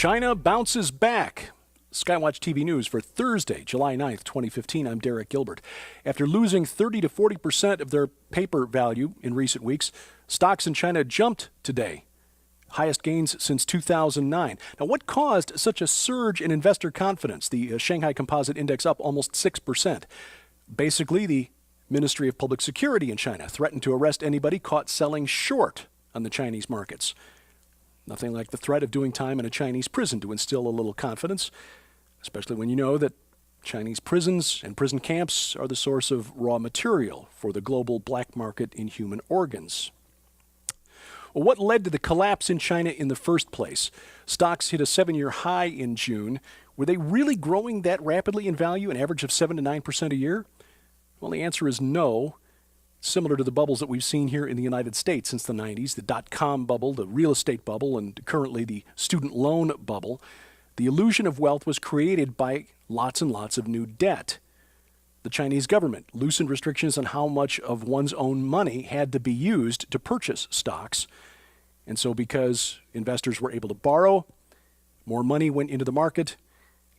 China bounces back. SkyWatchTV News for Thursday, July 9th, 2015. I'm Derek Gilbert. After losing 30 to 40% of their paper value in recent weeks, stocks in China jumped today. Highest gains since 2009. Now, what caused such a surge in investor confidence? The Shanghai Composite Index up almost 6%. Basically, the Ministry of Public Security in China threatened to arrest anybody caught selling short on the Chinese markets. Nothing like the threat of doing time in a Chinese prison to instill a little confidence, especially when you know that Chinese prisons and prison camps are the source of raw material for the global black market in human organs. Well, what led to the collapse in China in the first place? Stocks hit a 7-year high in June. Were they really growing that rapidly in value, an average of 7 to 9% a year? Well, the answer is no. Similar to the bubbles that we've seen here in the United States since the 90s, the dot-com bubble, the real estate bubble, and currently the student loan bubble. The illusion of wealth was created by lots and lots of new debt. The Chinese government loosened restrictions on how much of one's own money had to be used to purchase stocks. And so because investors were able to borrow, more money went into the market.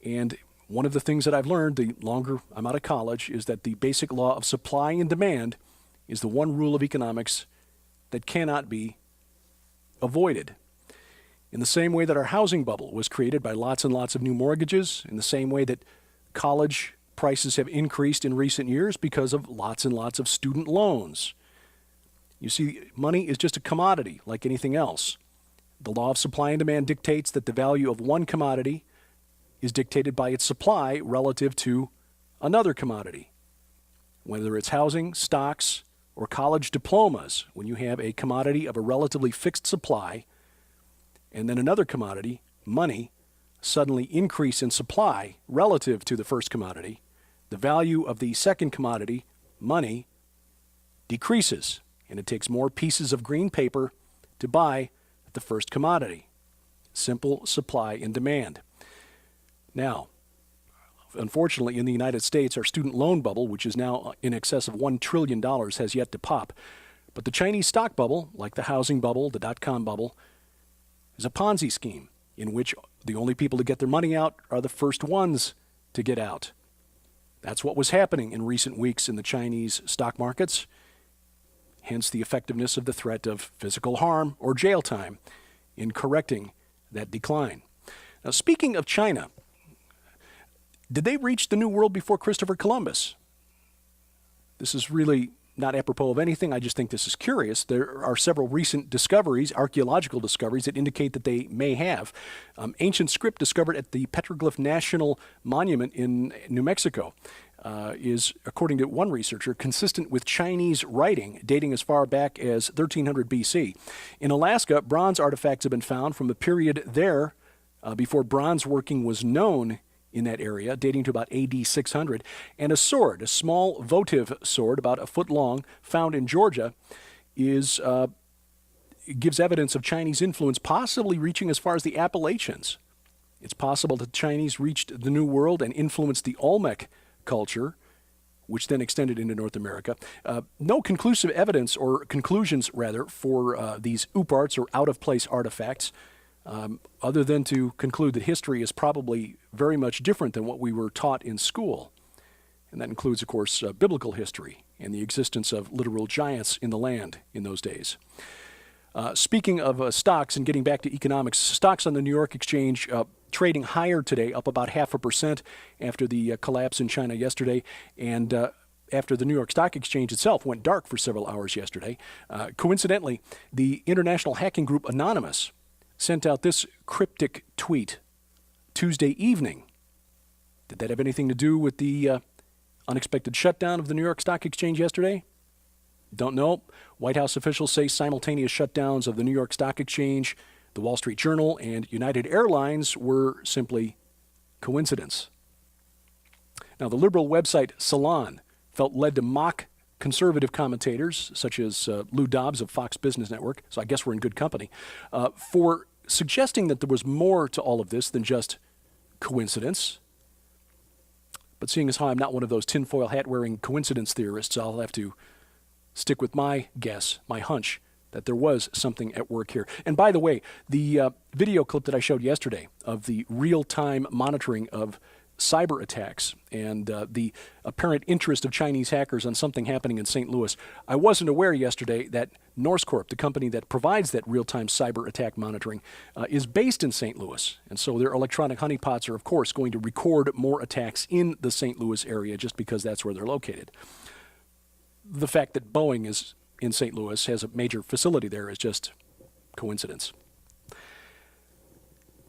And one of the things that I've learned the longer I'm out of college is that the basic law of supply and demand is the one rule of economics that cannot be avoided. In the same way that our housing bubble was created by lots and lots of new mortgages, in the same way that college prices have increased in recent years because of lots and lots of student loans. You see, money is just a commodity like anything else. The law of supply and demand dictates that the value of one commodity is dictated by its supply relative to another commodity. Whether it's housing, stocks, or college diplomas, when you have a commodity of a relatively fixed supply and then another commodity, money, suddenly increase in supply relative to the first commodity, the value of the second commodity, money, decreases, and it takes more pieces of green paper to buy the first commodity. Simple supply and demand. Now, unfortunately, in the United States, our student loan bubble, which is now in excess of $1 trillion, has yet to pop. But the Chinese stock bubble, like the housing bubble, the dot-com bubble, is a Ponzi scheme in which the only people to get their money out are the first ones to get out. That's what was happening in recent weeks in the Chinese stock markets, hence the effectiveness of the threat of physical harm or jail time in correcting that decline. Now, speaking of China, did they reach the New World before Christopher Columbus? This is really not apropos of anything. I just think this is curious. There are several recent discoveries, archaeological discoveries, that indicate that they may have. Ancient script discovered at the Petroglyph National Monument in New Mexico is, according to one researcher, consistent with Chinese writing dating as far back as 1300 BC. In Alaska, bronze artifacts have been found from the period there before bronze working was known in that area, dating to about AD 600, and a sword, a small votive sword, about a foot long, found in Georgia, gives evidence of Chinese influence, possibly reaching as far as the Appalachians. It's possible that the Chinese reached the New World and influenced the Olmec culture, which then extended into North America. No conclusive evidence, or conclusions rather, for these ooparts or out-of-place artifacts, other than to conclude that history is probably very much different than what we were taught in school. And that includes, of course, biblical history and the existence of literal giants in the land in those days. Speaking of stocks and getting back to economics, stocks on the New York Exchange trading higher today, up about 0.5% after the collapse in China yesterday, and after the New York Stock Exchange itself went dark for several hours yesterday. Coincidentally, the international hacking group Anonymous sent out this cryptic tweet Tuesday evening. Did that have anything to do with the unexpected shutdown of the New York Stock Exchange yesterday? Don't know. White House officials say simultaneous shutdowns of the New York Stock Exchange, the Wall Street Journal, and United Airlines were simply coincidence. Now, the liberal website Salon felt led to mock conservative commentators, such as Lou Dobbs of Fox Business Network, so I guess we're in good company, for suggesting that there was more to all of this than just coincidence. But seeing as how I'm not one of those tinfoil hat-wearing coincidence theorists, I'll have to stick with my guess, my hunch, that there was something at work here. And by the way, the video clip that I showed yesterday of the real-time monitoring of cyber attacks and the apparent interest of Chinese hackers on something happening in St. Louis, I wasn't aware yesterday that Norse Corp, the company that provides that real-time cyber attack monitoring, is based in St. Louis. And so their electronic honeypots are, of course, going to record more attacks in the St. Louis area just because that's where they're located. The fact that Boeing is in St. Louis, has a major facility there, is just coincidence.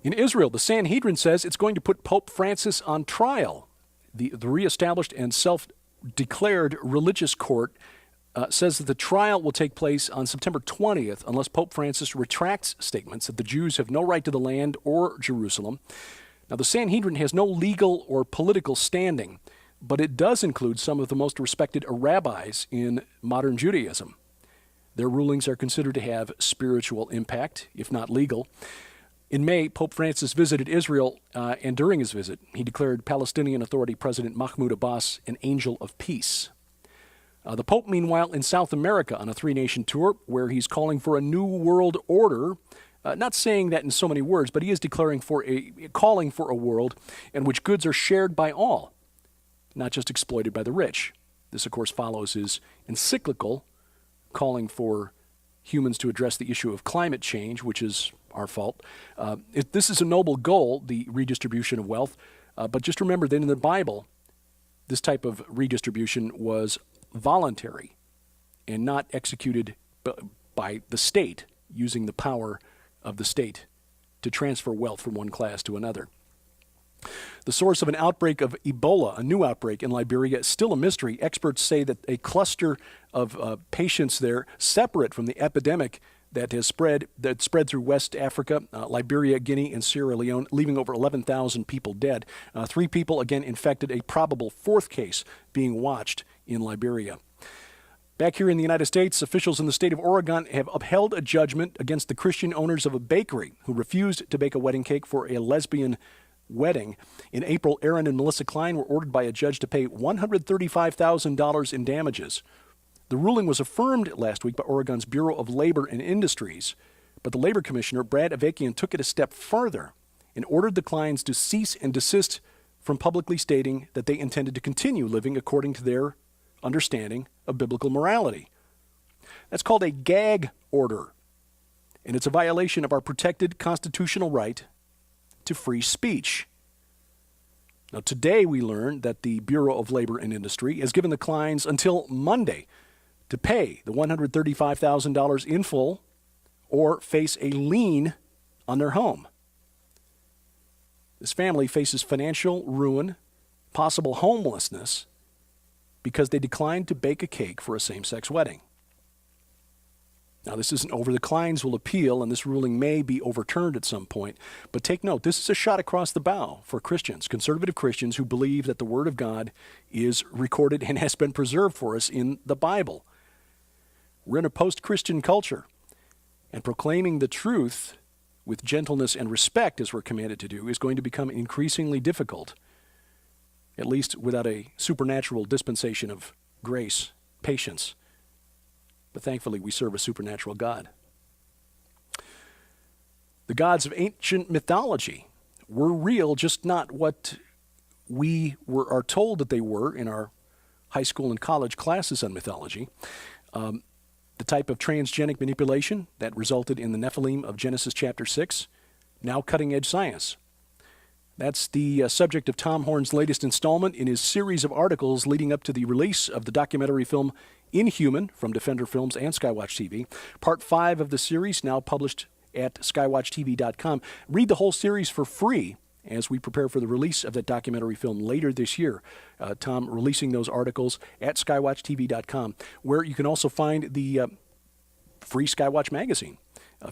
In Israel, the Sanhedrin says it's going to put Pope Francis on trial. The reestablished and self-declared religious court says that the trial will take place on September 20th unless Pope Francis retracts statements that the Jews have no right to the land or Jerusalem. Now, the Sanhedrin has no legal or political standing, but it does include some of the most respected rabbis in modern Judaism. Their rulings are considered to have spiritual impact, if not legal. In May, Pope Francis visited Israel, and during his visit, he declared Palestinian Authority President Mahmoud Abbas an angel of peace. The Pope, meanwhile, in South America on a three-nation tour where he's calling for a new world order, not saying that in so many words, but he is calling for a world in which goods are shared by all, not just exploited by the rich. This, of course, follows his encyclical calling for humans to address the issue of climate change, which is our fault. This is a noble goal, the redistribution of wealth, but just remember that in the Bible, this type of redistribution was voluntary and not executed by the state, using the power of the state to transfer wealth from one class to another. The source of an outbreak of Ebola, a new outbreak in Liberia, is still a mystery. Experts say that a cluster of patients there, separate from the epidemic that spread through West Africa, Liberia, Guinea, and Sierra Leone, leaving over 11,000 people dead. 3 people, again, infected, a probable 4th case being watched in Liberia. Back here in the United States, officials in the state of Oregon have upheld a judgment against the Christian owners of a bakery who refused to bake a wedding cake for a lesbian wedding. In April, Aaron and Melissa Klein were ordered by a judge to pay $135,000 in damages. The ruling was affirmed last week by Oregon's Bureau of Labor and Industries, but the Labor Commissioner, Brad Avakian, took it a step further and ordered the Kleins to cease and desist from publicly stating that they intended to continue living according to their understanding of biblical morality. That's called a gag order, and it's a violation of our protected constitutional right to free speech. Now, today we learned that the Bureau of Labor and Industry has given the Kleins until Monday to pay the $135,000 in full or face a lien on their home. This family faces financial ruin, possible homelessness, because they declined to bake a cake for a same-sex wedding. Now, this isn't over. The Kleins will appeal, and this ruling may be overturned at some point. But take note, this is a shot across the bow for Christians, conservative Christians who believe that the Word of God is recorded and has been preserved for us in the Bible. We're in a post-Christian culture, and proclaiming the truth with gentleness and respect, as we're commanded to do, is going to become increasingly difficult, at least without a supernatural dispensation of grace, patience. But thankfully, we serve a supernatural God. The gods of ancient mythology were real, just not what we are told that they were in our high school and college classes on mythology. The type of transgenic manipulation that resulted in the Nephilim of Genesis chapter 6, now cutting-edge science. That's the subject of Tom Horn's latest installment in his series of articles leading up to the release of the documentary film Inhuman from Defender Films and SkyWatchTV. Part 5 of the series, now published at SkyWatchTV.com. Read the whole series for free as we prepare for the release of that documentary film later this year. Tom releasing those articles at SkyWatchTV.com, where you can also find the free Skywatch magazine,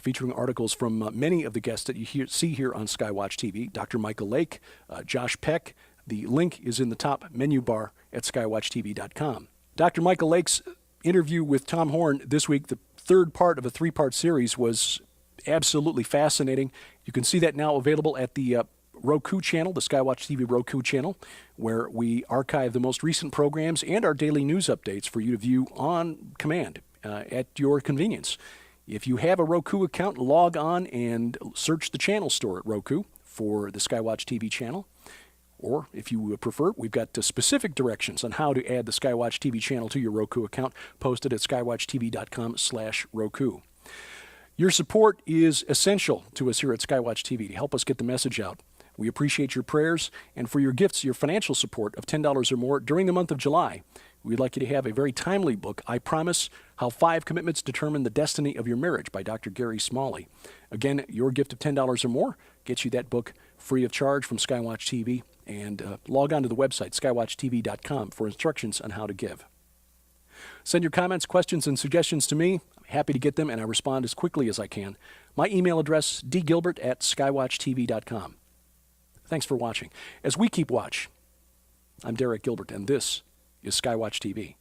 featuring articles from many of the guests that you see here on Skywatch TV. Dr. Michael Lake, Josh Peck. The link is in the top menu bar at SkyWatchTV.com. Dr. Michael Lake's interview with Tom Horn this week, the 3rd part of a 3-part series, was absolutely fascinating. You can see that now available at the Roku channel, the Skywatch TV Roku channel, where we archive the most recent programs and our daily news updates for you to view on command at your convenience. If you have a Roku account, log on and search the channel store at Roku for the SkyWatch TV channel. Or if you prefer, we've got specific directions on how to add the SkyWatch TV channel to your Roku account posted at skywatchtv.com/Roku. Your support is essential to us here at SkyWatch TV to help us get the message out. We appreciate your prayers and for your gifts, your financial support of $10 or more during the month of July. We'd like you to have a very timely book, I Promise, How 5 Commitments Determine the Destiny of Your Marriage by Dr. Gary Smalley. Again, your gift of $10 or more gets you that book free of charge from SkyWatch TV. And log on to the website, skywatchtv.com, for instructions on how to give. Send your comments, questions, and suggestions to me. I'm happy to get them, and I respond as quickly as I can. My email address, dgilbert@skywatchtv.com. Thanks for watching. As we keep watch, I'm Derek Gilbert, and this is SkyWatch TV.